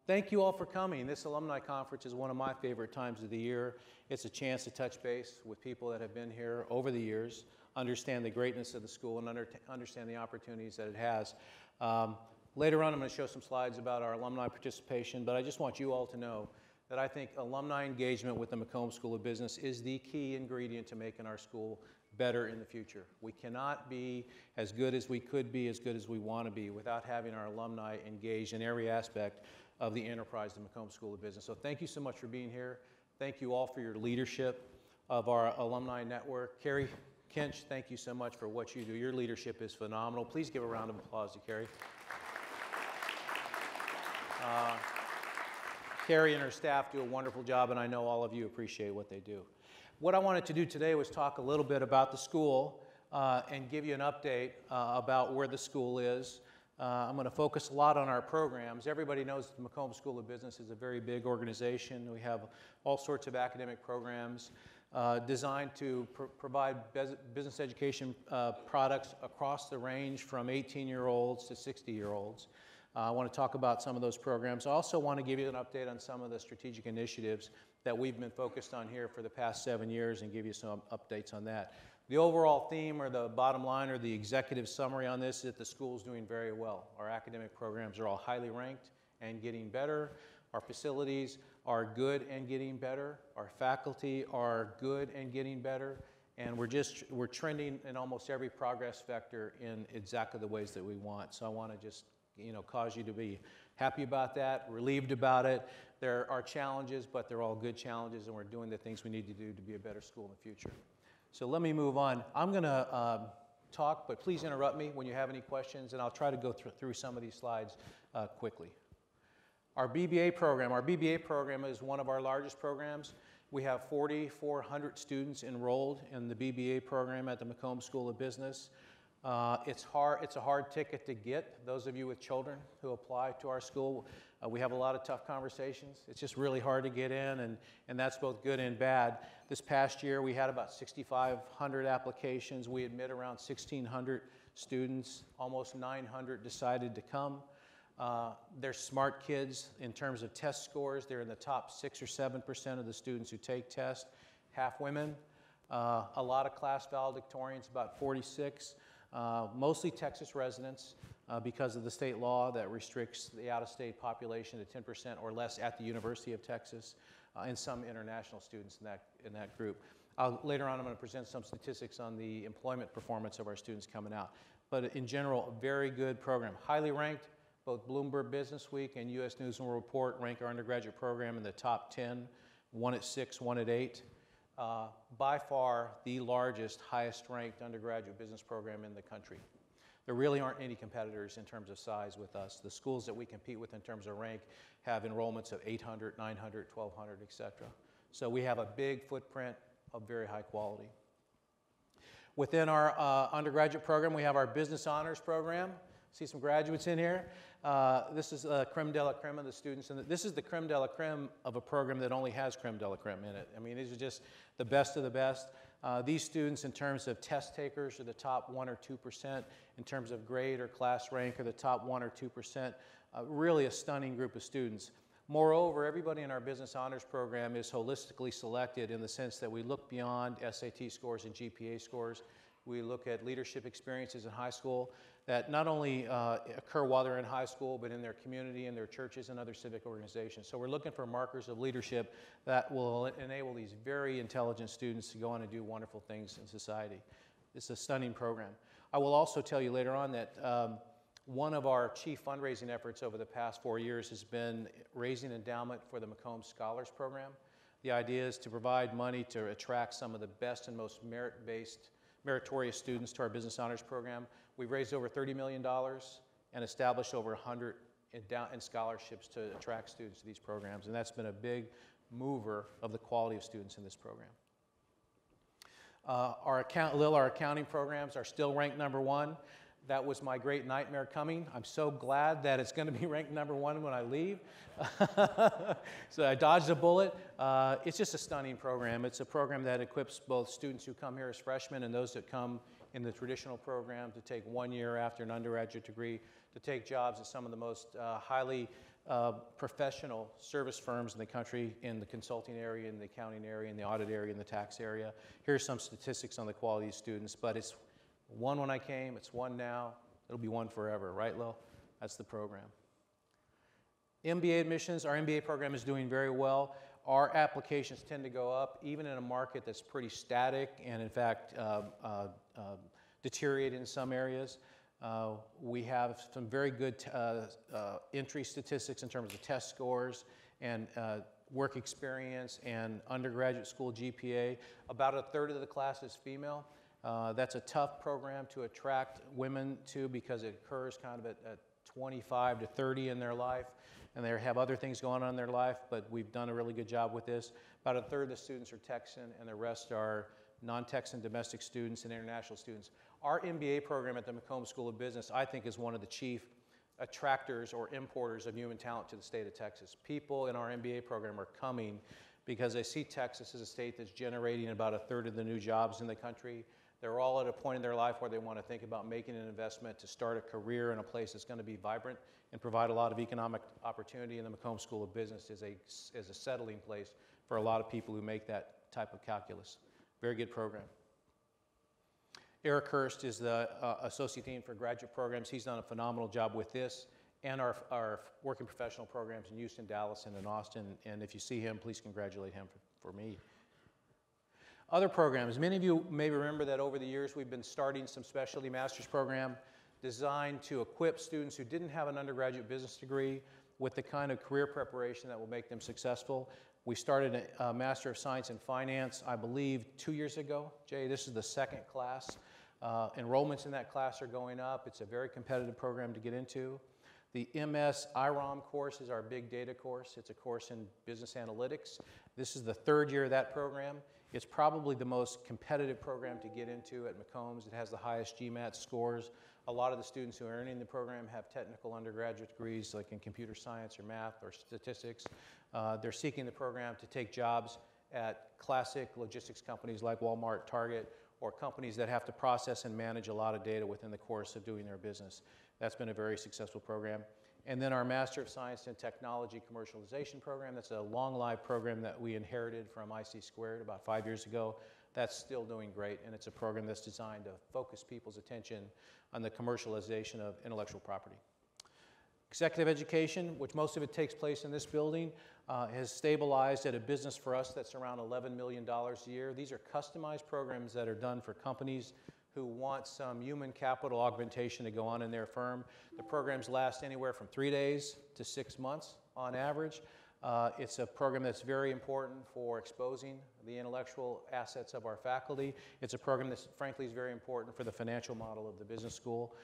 Thank you all for coming. This alumni conference is one of my favorite times of the year. It's a chance to touch base with people that have been here over the years, understand the greatness of the school, and understand the opportunities that it has. Later on, I'm going to show some slides about our alumni participation, but I just want you all to know that I think alumni engagement with the McCombs School of Business is the key ingredient to making our school better in the future. We cannot be as good as we could be, as good as we want to be, without having our alumni engaged in every aspect of the enterprise, the McCombs School of Business. So thank you so much for being here. Thank you all for your leadership of our alumni network. Carrie Kinch, thank you so much for what you do. Your leadership is phenomenal. Please give a round of applause to Carrie. Carrie and her staff do a wonderful job, and I know all of you appreciate what they do. What I wanted to do today was talk a little bit about the school and give you an update about where the school is. I'm going to focus a lot on our programs. Everybody knows that the McCombs School of Business is a very big organization. We have all sorts of academic programs designed to provide business education products across the range from 18-year-olds to 60-year-olds. I want to talk about some of those programs. I also want to give you an update on some of the strategic initiatives that we've been focused on here for the past 7 years and give you some updates on that. The overall theme, or the bottom line, or the executive summary on this is that the school is doing very well. Our academic programs are all highly ranked and getting better. Our facilities are good and getting better. Our faculty are good and getting better. And we're trending in almost every progress vector in exactly the ways that we want. So I want to just cause you to be happy about that, relieved about it. There are challenges, but they're all good challenges, and we're doing the things we need to do to be a better school in the future. So let me move on. I'm going to talk, but please interrupt me when you have any questions, and I'll try to go through some of these slides quickly. Our BBA program is one of our largest programs. We have 4,400 students enrolled in the BBA program at the McCombs School of Business. It's a hard ticket to get. Those of you with children who apply to our school, we have a lot of tough conversations. It's just really hard to get in, and that's both good and bad. This past year, we had about 6,500 applications. We admit around 1,600 students. Almost 900 decided to come. They're smart kids in terms of test scores. They're in the top 6 or 7% of the students who take tests. Half women. A lot of class valedictorians, about 46. Mostly Texas residents because of the state law that restricts the out-of-state population to 10% or less at the University of Texas, and some international students in that group. Later on, I'm going to present some statistics on the employment performance of our students coming out. But in general, a very good program. Highly ranked. Both Bloomberg Business Week and U.S. News & World Report rank our undergraduate program in the top 10, one at 6, one at 8. By far the largest, highest ranked undergraduate business program in the country. There really aren't any competitors in terms of size with us. The schools that we compete with in terms of rank have enrollments of 800, 900, 1,200, etc. So we have a big footprint of very high quality. Within our undergraduate program, we have our Business Honors Program. See some graduates in here. This is creme de la creme of the students, and this is the creme de la creme of a program that only has creme de la creme in it. I mean, these are just the best of the best. These students, in terms of test takers, are the top 1 or 2%. In terms of grade or class rank, are the top 1 or 2%. Really a stunning group of students. Moreover, everybody in our Business Honors Program is holistically selected in the sense that we look beyond SAT scores and GPA scores. We look at leadership experiences in high school that not only occur while they're in high school, but in their community, in their churches, and other civic organizations. So we're looking for markers of leadership that will enable these very intelligent students to go on and do wonderful things in society. It's a stunning program. I will also tell you later on that one of our chief fundraising efforts over the past 4 years has been raising endowment for the McCombs Scholars Program. The idea is to provide money to attract some of the best and most meritorious students to our Business Honors Program. We've raised over $30 million and established over 100 in scholarships to attract students to these programs, and that's been a big mover of the quality of students in this program. Our accounting programs are still ranked #1. That was my great nightmare coming. I'm so glad that it's going to be ranked #1 when I leave. So I dodged a bullet. It's just a stunning program. It's a program that equips both students who come here as freshmen and those that come in the traditional program to take 1 year after an undergraduate degree to take jobs at some of the most highly professional service firms in the country in the consulting area, in the accounting area, in the audit area, in the tax area. Here's some statistics on the quality of students, but it's one when I came, it's one now, it'll be one forever, right, Lil? That's the program. MBA admissions, our MBA program is doing very well. Our applications tend to go up, even in a market that's pretty static and, in fact, deteriorated in some areas. We have some very good entry statistics in terms of test scores and work experience and undergraduate school GPA. About a third of the class is female. That's a tough program to attract women to because it occurs kind of at 25 to 30 in their life, and they have other things going on in their life, but we've done a really good job with this. About a third of the students are Texan, and the rest are non-Texan domestic students and international students. Our MBA program at the McCombs School of Business, I think, is one of the chief attractors or importers of human talent to the state of Texas. People in our MBA program are coming because they see Texas as a state that's generating about a third of the new jobs in the country. They're all at a point in their life where they want to think about making an investment to start a career in a place that's going to be vibrant and provide a lot of economic opportunity, and the McCombs School of Business is a settling place for a lot of people who make that type of calculus. Very good program. Eric Hurst is the Associate Dean for Graduate Programs. He's done a phenomenal job with this and our working professional programs in Houston, Dallas, and in Austin. And if you see him, please congratulate him for me. Other programs. Many of you may remember that over the years we've been starting some specialty master's program designed to equip students who didn't have an undergraduate business degree with the kind of career preparation that will make them successful. We started a Master of Science in Finance, I believe, 2 years ago. Jay, this is the second class. Enrollments in that class are going up. It's a very competitive program to get into. The MS IROM course is our big data course. It's a course in business analytics. This is the third year of that program. It's probably the most competitive program to get into at McCombs. It has the highest GMAT scores. A lot of the students who are earning the program have technical undergraduate degrees like in computer science or math or statistics. They're seeking the program to take jobs at classic logistics companies like Walmart, Target, or companies that have to process and manage a lot of data within the course of doing their business. That's been a very successful program. And then our Master of Science in Technology Commercialization program, that's a long live program that we inherited from IC Squared about 5 years ago. That's still doing great, and it's a program that's designed to focus people's attention on the commercialization of intellectual property. Executive education, which most of it takes place in this building, has stabilized at a business for us that's around $11 million a year. These are customized programs that are done for companies who want some human capital augmentation to go on in their firm. The programs last anywhere from 3 days to 6 months on average. It's a program that's very important for exposing the intellectual assets of our faculty. It's a program that, frankly, is very important for the financial model of the business school.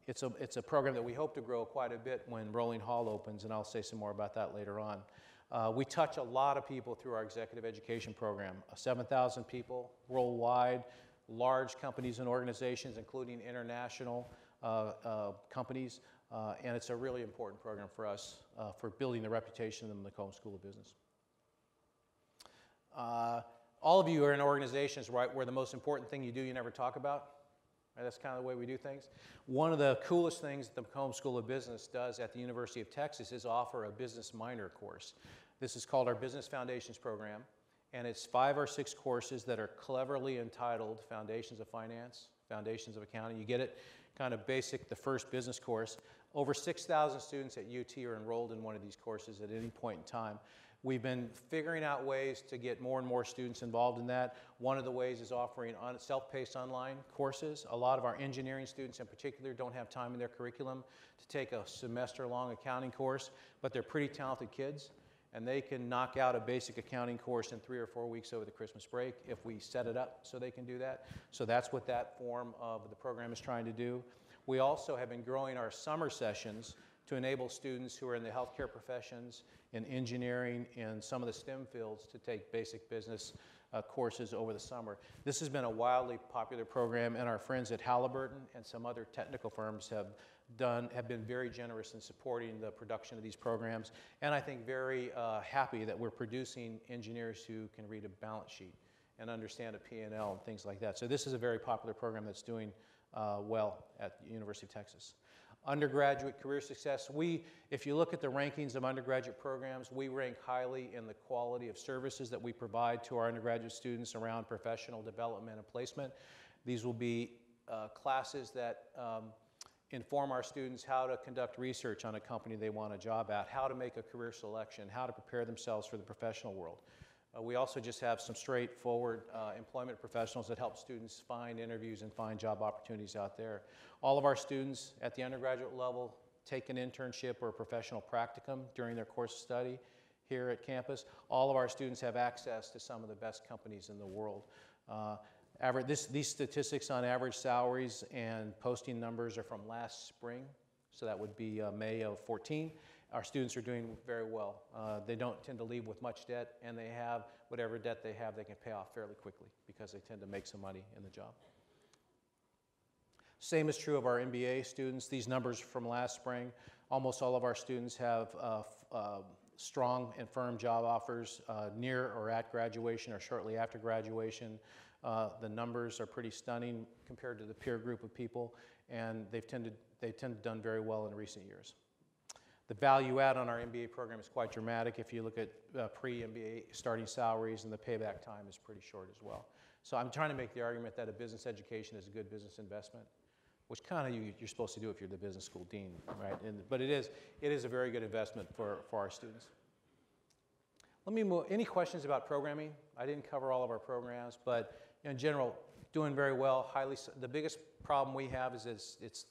It's a program that we hope to grow quite a bit when Rolling Hall opens, and I'll say some more about that later on. We touch a lot of people through our executive education program, 7,000 people worldwide, large companies and organizations, including international companies, and it's a really important program for us for building the reputation of the McCombs School of Business. All of you are in organizations, right, where the most important thing you do you never talk about. Right, that's kind of the way we do things. One of the coolest things that the McCombs School of Business does at the University of Texas is offer a business minor course. This is called our Business Foundations program, and it's 5 or 6 courses that are cleverly entitled Foundations of Finance, Foundations of Accounting. You get it kind of basic, the first business course. Over 6,000 students at UT are enrolled in one of these courses at any point in time. We've been figuring out ways to get more and more students involved in that. One of the ways is offering self-paced online courses. A lot of our engineering students in particular don't have time in their curriculum to take a semester-long accounting course, but they're pretty talented kids, and they can knock out a basic accounting course in 3 or 4 weeks over the Christmas break if we set it up so they can do that. So that's what that form of the program is trying to do. We also have been growing our summer sessions to enable students who are in the healthcare professions, in engineering, and some of the STEM fields to take basic business courses over the summer. This has been a wildly popular program, and our friends at Halliburton and some other technical firms have been very generous in supporting the production of these programs, and I think very happy that we're producing engineers who can read a balance sheet and understand a P&L and things like that. So this is a very popular program that's doing well at the University of Texas. Undergraduate career success, if you look at the rankings of undergraduate programs, we rank highly in the quality of services that we provide to our undergraduate students around professional development and placement. These will be classes that inform our students how to conduct research on a company they want a job at, how to make a career selection, how to prepare themselves for the professional world. We also just have some straightforward employment professionals that help students find interviews and find job opportunities out there. All of our students at the undergraduate level take an internship or a professional practicum during their course of study here at campus. All of our students have access to some of the best companies in the world. These statistics on average salaries and posting numbers are from last spring, so that would be May of 14. Our students are doing very well. They don't tend to leave with much debt, and they have whatever debt they have, they can pay off fairly quickly because they tend to make some money in the job. Same is true of our MBA students. These numbers from last spring, almost all of our students have strong and firm job offers near or at graduation or shortly after graduation. The numbers are pretty stunning compared to the peer group of people, and they tend to done very well in recent years. The value add on our MBA program is quite dramatic. If you look at pre-MBA starting salaries, and the payback time is pretty short as well. So I'm trying to make the argument that a business education is a good business investment, which kind of you're supposed to do if you're the business school dean, right? But it is a very good investment for our students. Let me move. Any questions about programming? I didn't cover all of our programs, but in general, doing very well. The biggest problem we have is it's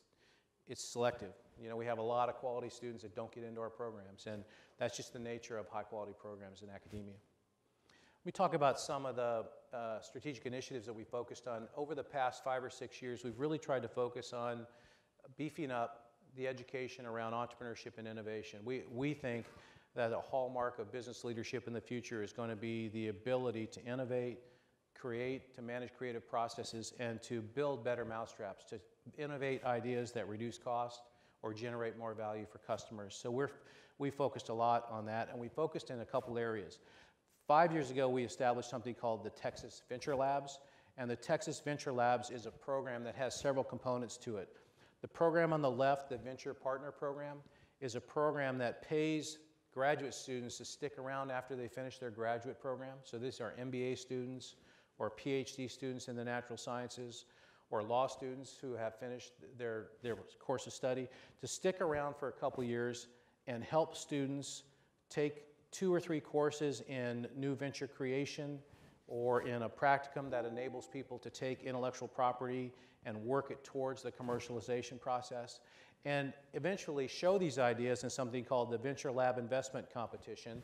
selective. You know, we have a lot of quality students that don't get into our programs, and that's just the nature of high-quality programs in academia. Let me talk about some of the strategic initiatives that we focused on. Over the past 5 or 6 years, we've really tried to focus on beefing up the education around entrepreneurship and innovation. We think that a hallmark of business leadership in the future is going to be the ability to innovate, to manage creative processes, and to build better mousetraps, to innovate ideas that reduce cost or generate more value for customers. So we focused a lot on that, and we focused in a couple areas. 5 years ago, we established something called the Texas Venture Labs, and the Texas Venture Labs is a program that has several components to it. The program on the left, the Venture Partner Program, is a program that pays graduate students to stick around after they finish their graduate program. So these are MBA students or PhD students in the natural sciences, or law students who have finished their course of study, to stick around for a couple years and help students take 2 or 3 courses in new venture creation or in a practicum that enables people to take intellectual property and work it towards the commercialization process, and eventually show these ideas in something called the Venture Lab Investment Competition,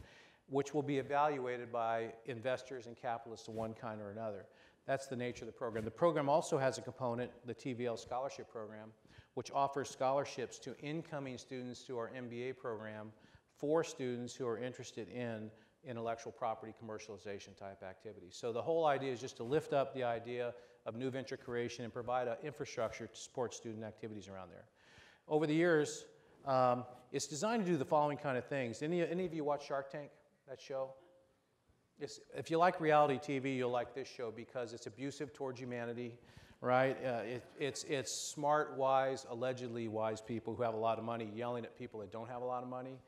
which will be evaluated by investors and capitalists of one kind or another. That's the nature of the program. The program also has a component, the TVL Scholarship Program, which offers scholarships to incoming students to our MBA program for students who are interested in intellectual property commercialization type activities. So the whole idea is just to lift up the idea of new venture creation and provide an infrastructure to support student activities around there. Over the years, it's designed to do the following kind of things. Any of you watch Shark Tank, that show? If you like reality TV, you'll like this show because it's abusive towards humanity, right? It's smart, wise, allegedly wise people who have a lot of money yelling at people that don't have a lot of money,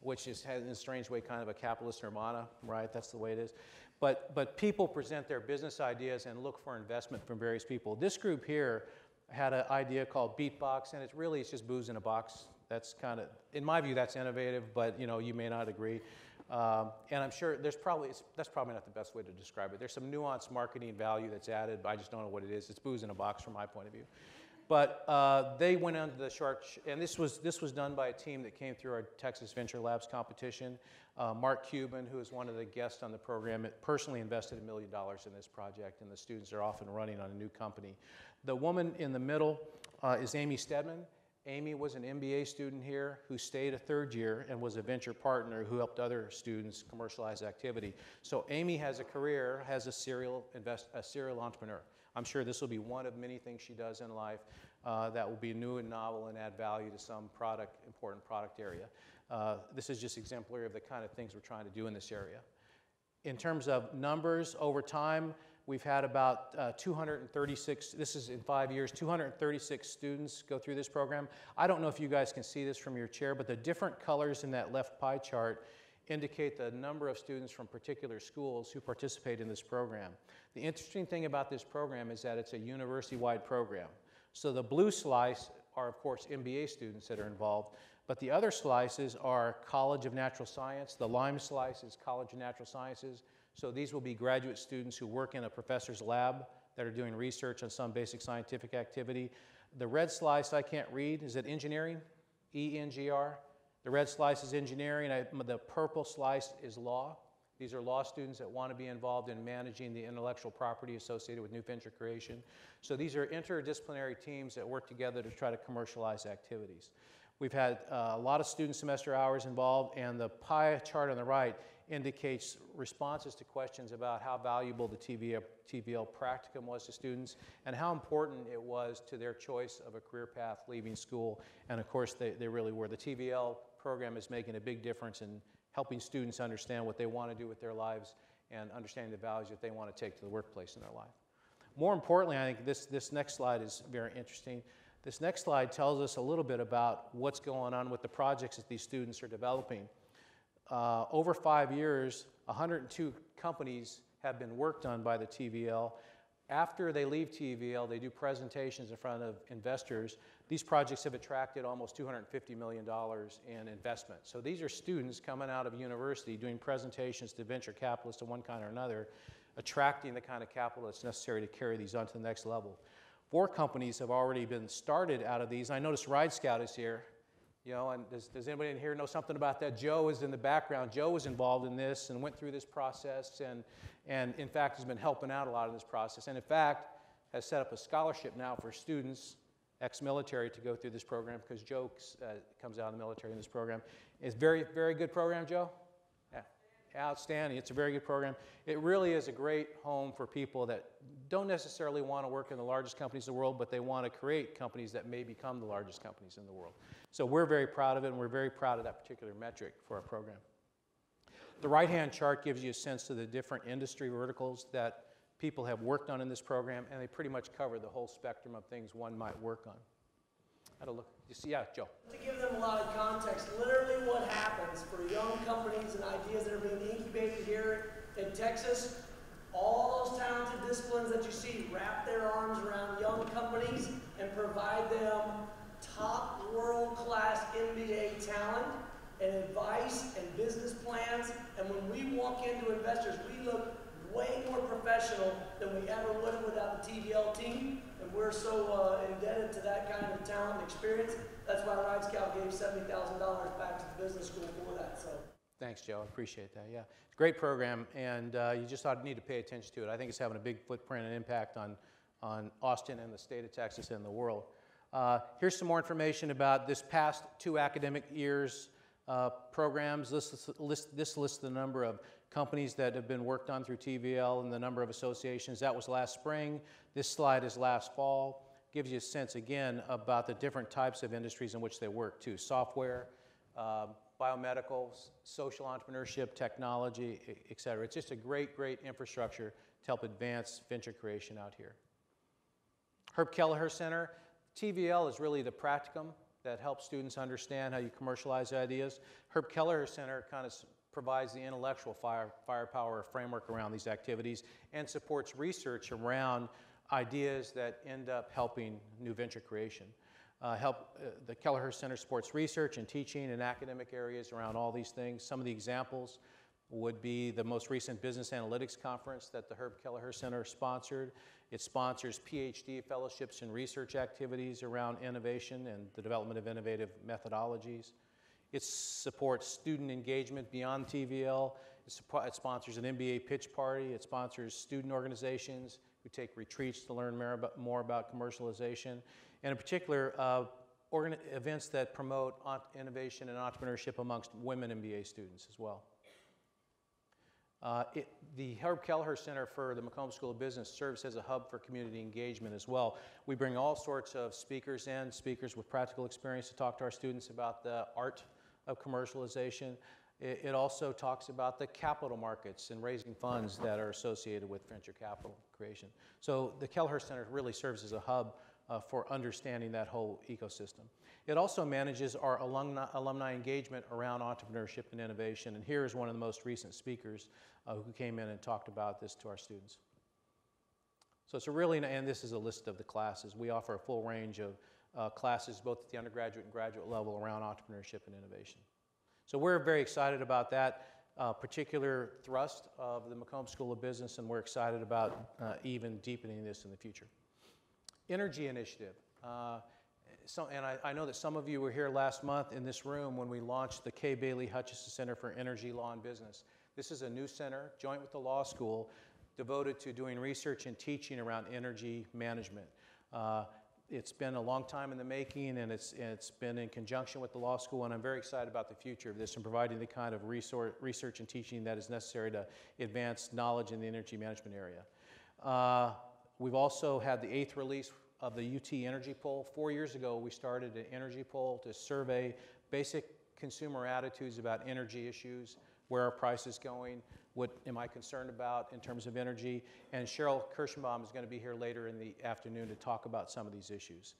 which is, in a strange way, kind of a capitalist nirvana, right? That's the way it is. But people present their business ideas and look for investment from various people. This group here had an idea called Beatbox, and it's just booze in a box. That's kind of, in my view, that's innovative, but you may not agree. And I'm sure that's probably not the best way to describe it. There's some nuanced marketing value that's added, but I just don't know what it is. It's booze in a box from my point of view. But they went on to the Shark, and this was done by a team that came through our Texas Venture Labs competition. Mark Cuban, who is one of the guests on the program, personally invested $1 million in this project, and the students are off and running on a new company. The woman in the middle is Amy Stedman. Amy was an MBA student here who stayed a 3rd year and was a venture partner who helped other students commercialize activity. So Amy has a career, has a serial entrepreneur. I'm sure this will be one of many things she does in life that will be new and novel and add value to some important product area. This is just exemplary of the kind of things we're trying to do in this area. In terms of numbers, over time, We've had about 236, this is in 5 years, 236 students go through this program. I don't know if you guys can see this from your chair, but the different colors in that left pie chart indicate the number of students from particular schools who participate in this program. The interesting thing about this program is that it's a university-wide program. So the blue slice are, of course, MBA students that are involved, but the other slices are College of Natural Science. The lime slice is College of Natural Sciences. So these will be graduate students who work in a professor's lab that are doing research on some basic scientific activity. The red slice I can't read. Is it engineering? E-N-G-R? The red slice is engineering. The purple slice is law. These are law students that want to be involved in managing the intellectual property associated with new venture creation. So these are interdisciplinary teams that work together to try to commercialize activities. We've had a lot of student semester hours involved, and the pie chart on the right indicates responses to questions about how valuable the TVL practicum was to students and how important it was to their choice of a career path leaving school. And of course, they really were. The TVL program is making a big difference in helping students understand what they want to do with their lives and understanding the values that they want to take to the workplace in their life. More importantly, I think this next slide is very interesting. This next slide tells us a little bit about what's going on with the projects that these students are developing. Over 5 years, 102 companies have been worked on by the TVL. After they leave TVL, they do presentations in front of investors. These projects have attracted almost $250 million in investment. So these are students coming out of university doing presentations to venture capitalists of one kind or another, attracting the kind of capital that's necessary to carry these on to the next level. 4 companies have already been started out of these. I noticed Ride Scout is here. You know, and does anybody in here know something about that? Joe is in the background. Joe was involved in this and went through this process and in fact has been helping out a lot in this process, and in fact has set up a scholarship now for students, ex-military, to go through this program because Joe comes out of the military in this program. It's a very, very good program, Joe? Yeah. Outstanding. It's a very good program. It really is a great home for people that don't necessarily want to work in the largest companies in the world, but they want to create companies that may become the largest companies in the world. So we're very proud of it, and we're very proud of that particular metric for our program. The right-hand chart gives you a sense of the different industry verticals that people have worked on in this program, and they pretty much cover the whole spectrum of things one might work on. How to look? You see, yeah, Joe. To give them a lot of context, literally what happens for young companies and ideas that are being incubated here in Texas, all those talented disciplines that you see wrap their arms around young companies and provide them top world-class MBA talent and advice and business plans. And when we walk into investors, we look way more professional than we ever would have without the TVL team. And we're so indebted to that kind of talent and experience. That's why Ride Scout gave $70,000 back to the business school for that. So. Thanks, Joe. I appreciate that. Yeah, it's a great program, and you just need to pay attention to it. I think it's having a big footprint and impact on Austin and the state of Texas and the world. Here's some more information about this past 2 academic years programs. This lists the number of companies that have been worked on through TVL and the number of associations. That was last spring. This slide is last fall. Gives you a sense, again, about the different types of industries in which they work, too. Software, biomedical, social entrepreneurship, technology, et cetera. It's just a great, great infrastructure to help advance venture creation out here. Kelleher Center. TVL is really the practicum that helps students understand how you commercialize ideas. Kelleher Center kind of provides the intellectual firepower framework around these activities and supports research around ideas that end up helping new venture creation. The Kelleher Center supports research and teaching in academic areas around all these things. Some of the examples would be the most recent business analytics conference that the Kelleher Center sponsored. It sponsors PhD fellowships and research activities around innovation and the development of innovative methodologies. It supports student engagement beyond TVL. It sponsors an MBA pitch party. It sponsors student organizations who take retreats to learn more about commercialization. And in particular, events that promote innovation and entrepreneurship amongst women MBA students as well. The Kelleher Center for the McCombs School of Business serves as a hub for community engagement as well. We bring all sorts of speakers in, speakers with practical experience to talk to our students about the art of commercialization. It also talks about the capital markets and raising funds that are associated with venture capital creation. So the Kelleher Center really serves as a hub for understanding that whole ecosystem. It also manages our alumni engagement around entrepreneurship and innovation. And here is one of the most recent speakers who came in and talked about this to our students. So it's a really, and this is a list of the classes. We offer a full range of classes, both at the undergraduate and graduate level, around entrepreneurship and innovation. So we're very excited about that particular thrust of the McCombs School of Business, and we're excited about even deepening this in the future. Energy initiative. And I know that some of you were here last month in this room when we launched the K. Bailey Hutchison Center for Energy, Law, and Business. This is a new center, joint with the law school, devoted to doing research and teaching around energy management. It's been a long time in the making, and it's been in conjunction with the law school, and I'm very excited about the future of this and providing the kind of research and teaching that is necessary to advance knowledge in the energy management area. We've also had the 8th release of the UT Energy Poll. 4 years ago, we started an energy poll to survey basic consumer attitudes about energy issues, where are prices going, what am I concerned about in terms of energy, and Cheryl Kirschenbaum is going to be here later in the afternoon to talk about some of these issues.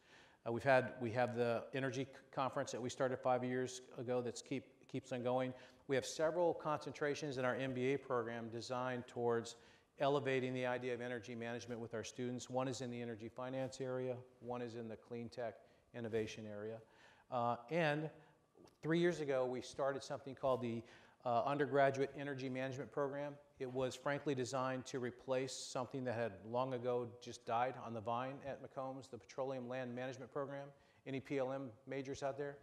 We have the energy conference that we started 5 years ago that keeps on going. We have several concentrations in our MBA program designed towards elevating the idea of energy management with our students. One is in the energy finance area, one is in the clean tech innovation area. And 3 years ago, we started something called the undergraduate energy management program. It was frankly designed to replace something that had long ago just died on the vine at McCombs, the Petroleum Land Management Program. Any PLM majors out there?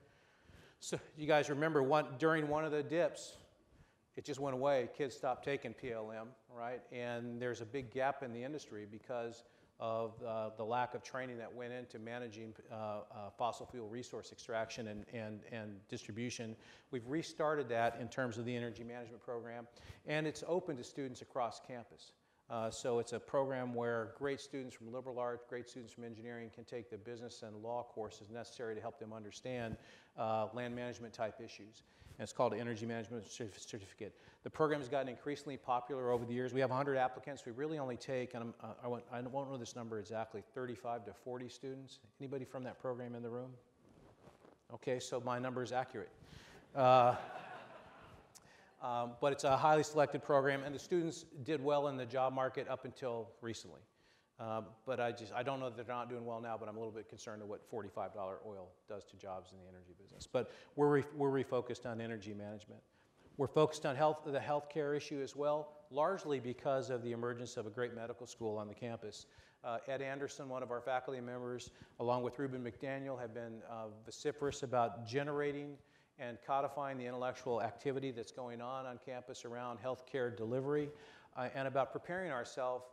So you guys remember during one of the dips, it just went away. Kids stopped taking PLM, right? And there's a big gap in the industry because of the lack of training that went into managing fossil fuel resource extraction and distribution. We've restarted that in terms of the energy management program, and it's open to students across campus. So it's a program where great students from liberal arts, great students from engineering can take the business and law courses necessary to help them understand land management type issues. And it's called an Energy Management Certificate. The program has gotten increasingly popular over the years. We have 100 applicants. We really only take, and I won't know this number exactly, 35 to 40 students. Anybody from that program in the room? Okay, so my number is accurate. But it's a highly selected program, and the students did well in the job market up until recently. But I don't know that they're not doing well now, but I'm a little bit concerned of what $45 oil does to jobs in the energy business. But we're refocused on energy management. We're focused on the healthcare issue as well, largely because of the emergence of a great medical school on the campus. Ed Anderson, one of our faculty members, along with Ruben McDaniel, have been vociferous about generating and codifying the intellectual activity that's going on campus around healthcare delivery, and about preparing ourselves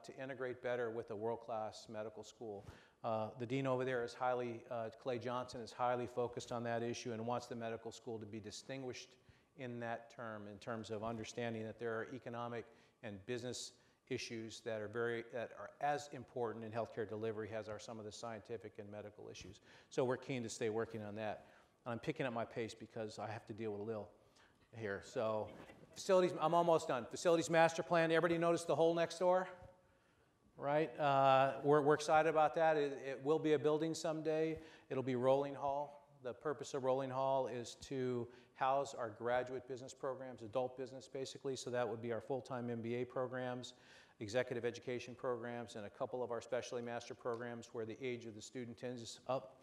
to integrate better with a world-class medical school. The dean over there is Clay Johnson is highly focused on that issue and wants the medical school to be distinguished in that term, in terms of understanding that there are economic and business issues that are as important in healthcare delivery as are some of the scientific and medical issues. So we're keen to stay working on that. I'm picking up my pace because I have to deal with Lil here. So facilities, I'm almost done. Facilities master plan, everybody notice the hole next door? Right? We're excited about that. It will be a building someday. It'll be Rolling Hall. The purpose of Rolling Hall is to house our graduate business programs, adult business basically, so that would be our full-time MBA programs, executive education programs, and a couple of our specialty master programs where the age of the student tends up.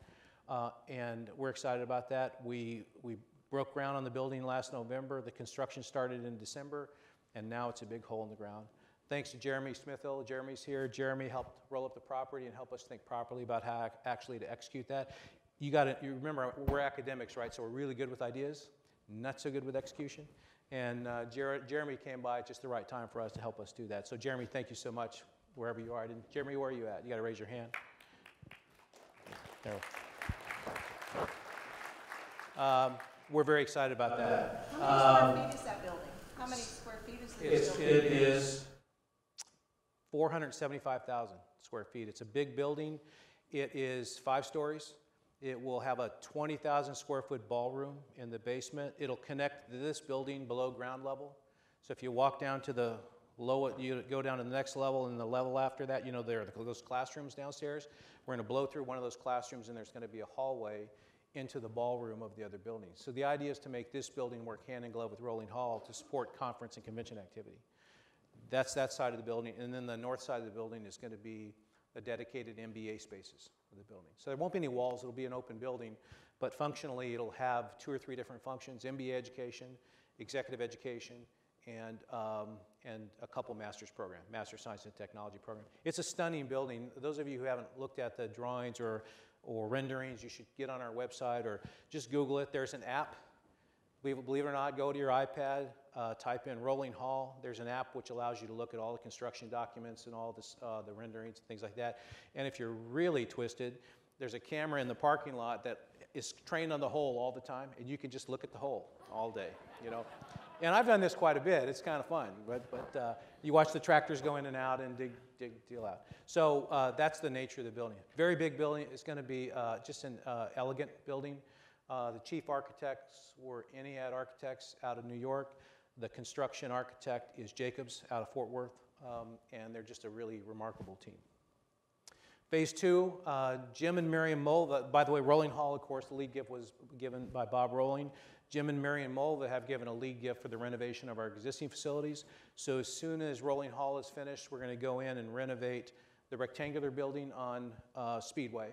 And we're excited about that. We broke ground on the building last November. The construction started in December, and now it's a big hole in the ground. Thanks to Jeremy Smithhill. Jeremy's here. Jeremy helped roll up the property and help us think properly about how actually to execute that. You remember, we're academics, right? So we're really good with ideas, not so good with execution. And Jeremy came by at just the right time for us to help us do that. So Jeremy, thank you so much, wherever you are. Jeremy, where are you at? You got to raise your hand. There. We're very excited about that. How many square feet is that building? How many square feet is this building? It is 475,000 square feet. It's a big building. It is 5 stories. It will have a 20,000 square foot ballroom in the basement. It'll connect to this building below ground level. So if you walk down to the you go down to the next level, and the level after that, you know, there are those classrooms downstairs. We're going to blow through one of those classrooms, and there's going to be a hallway into the ballroom of the other buildings. So the idea is to make this building work hand in glove with Rolling Hall to support conference and convention activity. That's that side of the building. And then the north side of the building is going to be the dedicated MBA spaces of the building. So there won't be any walls. It'll be an open building. But functionally, it'll have 2 or 3 different functions: MBA education, executive education, and a couple master's program, Master Science and Technology program. It's a stunning building. Those of you who haven't looked at the drawings or renderings, you should get on our website or just Google it. There's an app. Believe it or not, go to your iPad, type in Rolling Hall. There's an app which allows you to look at all the construction documents and all this, the renderings and things like that. And if you're really twisted, there's a camera in the parking lot that is trained on the hole all the time, and you can just look at the hole all day, you know. And I've done this quite a bit. It's kind of fun. But you watch the tractors go in and out and dig deal out. So that's the nature of the building. Very big building. It's going to be just an elegant building. The chief architects were Ennead Architects out of New York. The construction architect is Jacobs out of Fort Worth. And they're just a really remarkable team. Phase 2, Jim and Miriam Mulva. By the way, Rolling Hall, of course, the lead gift was given by Bob Rolling. Jim and Miriam Mulva have given a lead gift for the renovation of our existing facilities. So as soon as Rolling Hall is finished, we're going to go in and renovate the rectangular building on Speedway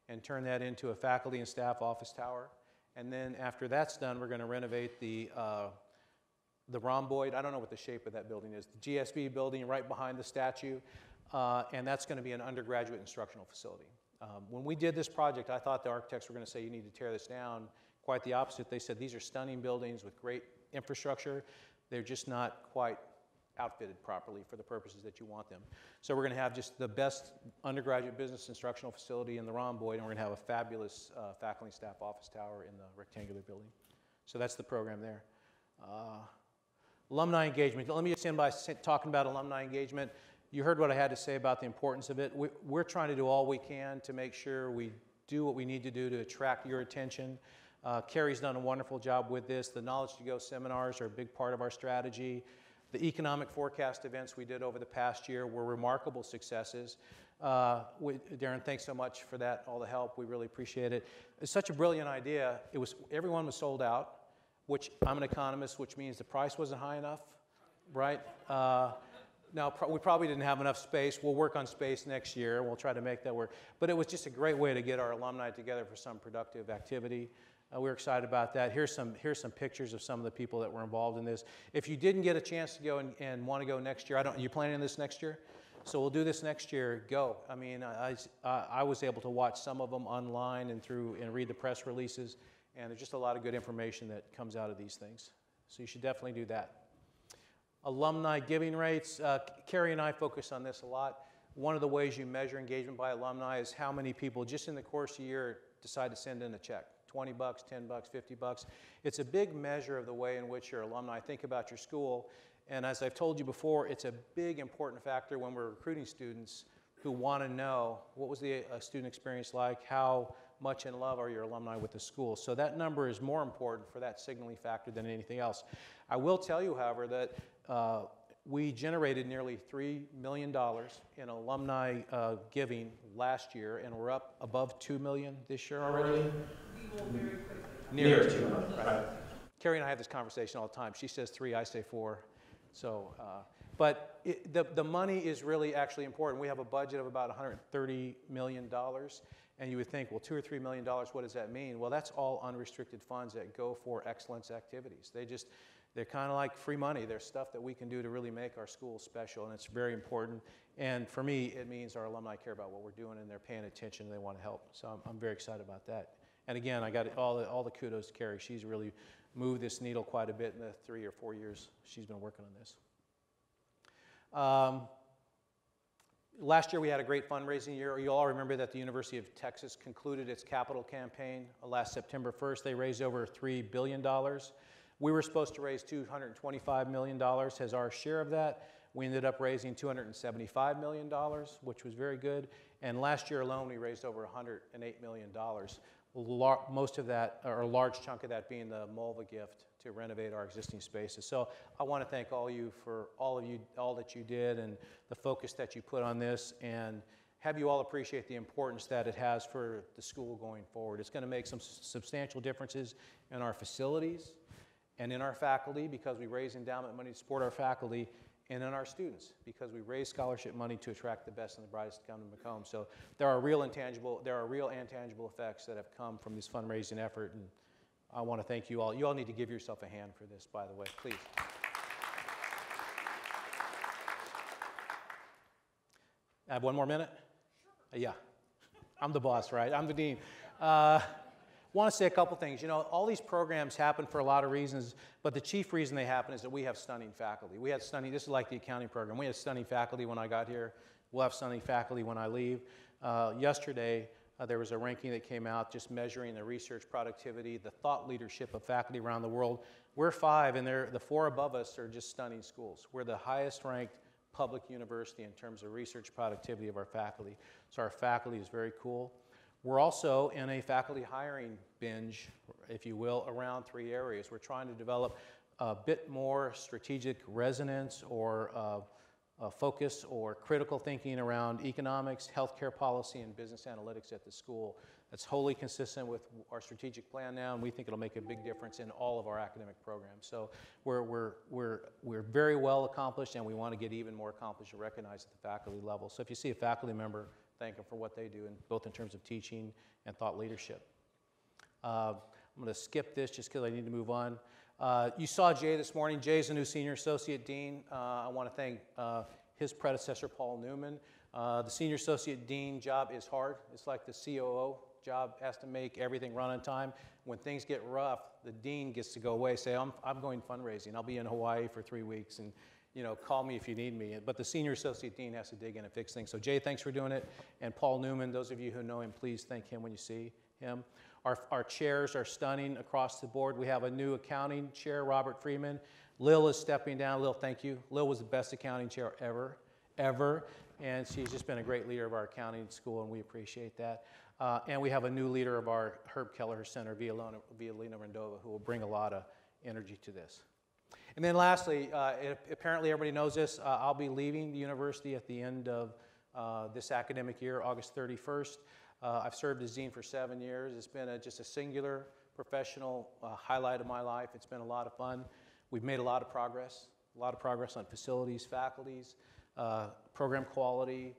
and turn that into a faculty and staff office tower. And then after that's done, we're going to renovate the rhomboid. I don't know what the shape of that building is. The GSB building right behind the statue. And that's going to be an undergraduate instructional facility. When we did this project, I thought the architects were going to say, you need to tear this down. Quite the opposite. They said, these are stunning buildings with great infrastructure. They're just not quite outfitted properly for the purposes that you want them. So we're going to have just the best undergraduate business instructional facility in the rhomboid, and we're going to have a fabulous faculty and staff office tower in the rectangular building. So that's the program there. Alumni engagement. Let me just end by talking about alumni engagement. You heard what I had to say about the importance of it. We're trying to do all we can to make sure we do what we need to do to attract your attention. Carrie's done a wonderful job with this. The Knowledge to Go seminars are a big part of our strategy. The economic forecast events we did over the past year were remarkable successes. Darren, thanks so much for that, all the help. We really appreciate it. It's such a brilliant idea. Everyone was sold out, which I'm an economist, which means the price wasn't high enough, right? Now, we probably didn't have enough space. We'll work on space next year. We'll try to make that work. But it was just a great way to get our alumni together for some productive activity. We're excited about that. Here's some pictures of some of the people that were involved in this. If you didn't get a chance to go and want to go next year, you planning on this next year? So we'll do this next year. Go. I mean, I was able to watch some of them online and read the press releases, and there's just a lot of good information that comes out of these things. So you should definitely do that. Alumni giving rates. Carrie and I focus on this a lot. One of the ways you measure engagement by alumni is how many people just in the course of a year decide to send in a check. 20 bucks, 10 bucks, 50 bucks. It's a big measure of the way in which your alumni think about your school. And as I've told you before, it's a big important factor when we're recruiting students who want to know what was the student experience like, how much in love are your alumni with the school. So that number is more important for that signaling factor than anything else. I will tell you, however, that we generated nearly $3 million in alumni giving last year, and we're up above $2 million this year already. We will very quickly. Near 2 million, right. Carrie and I have this conversation all the time. She says 3, I say 4. So, but the money is really actually important. We have a budget of about $130 million, and you would think, well, $2 or $3 million, what does that mean? Well, that's all unrestricted funds that go for excellence activities. They're kind of like free money. There's stuff that we can do to really make our school special, and it's very important. And for me, it means our alumni care about what we're doing, and they're paying attention, and they want to help. So I'm very excited about that. And again, I got all the kudos to Carrie. She's really moved this needle quite a bit in the 3 or 4 years she's been working on this. Last year we had a great fundraising year. You all remember that the University of Texas concluded its capital campaign last September 1st. They raised over $3 billion. We were supposed to raise $225 million as our share of that. We ended up raising $275 million, which was very good. And last year alone, we raised over $108 million. most of that, or a large chunk of that being the Mulva gift to renovate our existing spaces. So I want to thank all you for all that you did and the focus that you put on this, and have you all appreciate the importance that it has for the school going forward. It's going to make some substantial differences in our facilities and in our faculty, because we raise endowment money to support our faculty, and in our students, because we raise scholarship money to attract the best and the brightest to come to McCombs. So there are real and tangible effects that have come from this fundraising effort, and I want to thank you all. You all need to give yourself a hand for this, by the way, please. I have 1 more minute? Yeah. I'm the boss, right? I'm the dean. Want to say a couple things. You know, all these programs happen for a lot of reasons, but the chief reason they happen is that we have stunning faculty. We had stunning, this is like the accounting program. We had stunning faculty when I got here. We'll have stunning faculty when I leave. Yesterday, there was a ranking that came out just measuring the research productivity, the thought leadership of faculty around the world. We're 5, and the 4 above us are just stunning schools. We're the highest ranked public university in terms of research productivity of our faculty. So our faculty is very cool. We're also in a faculty hiring binge, if you will, around 3 areas. We're trying to develop a bit more strategic resonance or focus or critical thinking around economics, healthcare policy, and business analytics at the school. That's wholly consistent with our strategic plan now, and we think it'll make a big difference in all of our academic programs. So we're very well accomplished, and we want to get even more accomplished and recognized at the faculty level. So if you see a faculty member, thank them for what they do, both in terms of teaching and thought leadership. I'm going to skip this just because I need to move on. You saw Jay this morning. Jay's the new Senior Associate Dean. I want to thank his predecessor, Paul Newman. The Senior Associate Dean job is hard. It's like the COO job, has to make everything run on time. When things get rough, the dean gets to go away, say, I'm going fundraising. I'll be in Hawaii for 3 weeks, and call me if you need me. But the Senior Associate Dean has to dig in and fix things. So Jay, thanks for doing it. And Paul Newman, those of you who know him, please thank him when you see him. Our chairs are stunning across the board. We have a new accounting chair, Robert Freeman. Lil is stepping down. Lil, thank you. Lil was the best accounting chair ever. And she's just been a great leader of our accounting school, and we appreciate that. And we have a new leader of our Kelleher Center, Violina Rendova, who will bring a lot of energy to this. And then lastly, apparently everybody knows this, I'll be leaving the university at the end of this academic year, August 31st. I've served as dean for 7 years. It's been just a singular professional highlight of my life. It's been a lot of fun. We've made a lot of progress on facilities, faculties, program quality,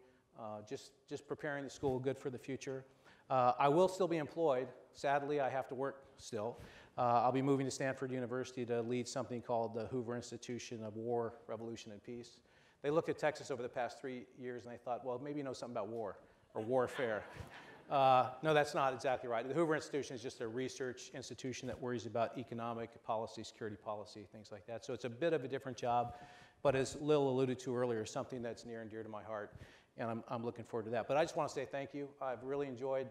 just preparing the school good for the future. I will still be employed. Sadly, I have to work still. I'll be moving to Stanford University to lead something called the Hoover Institution of War, Revolution, and Peace. They looked at Texas over the past 3 years, and they thought, well, maybe you know something about war or warfare. No, that's not exactly right. The Hoover Institution is just a research institution that worries about economic policy, security policy, things like that. So it's a bit of a different job, but as Lil alluded to earlier, something that's near and dear to my heart, and I'm looking forward to that. But I just want to say thank you. I've really enjoyed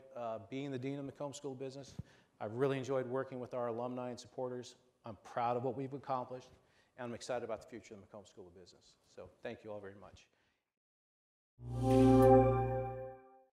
being the dean of the McCombs School of Business. I've really enjoyed working with our alumni and supporters. I'm proud of what we've accomplished, and I'm excited about the future of the McCombs School of Business. So thank you all very much.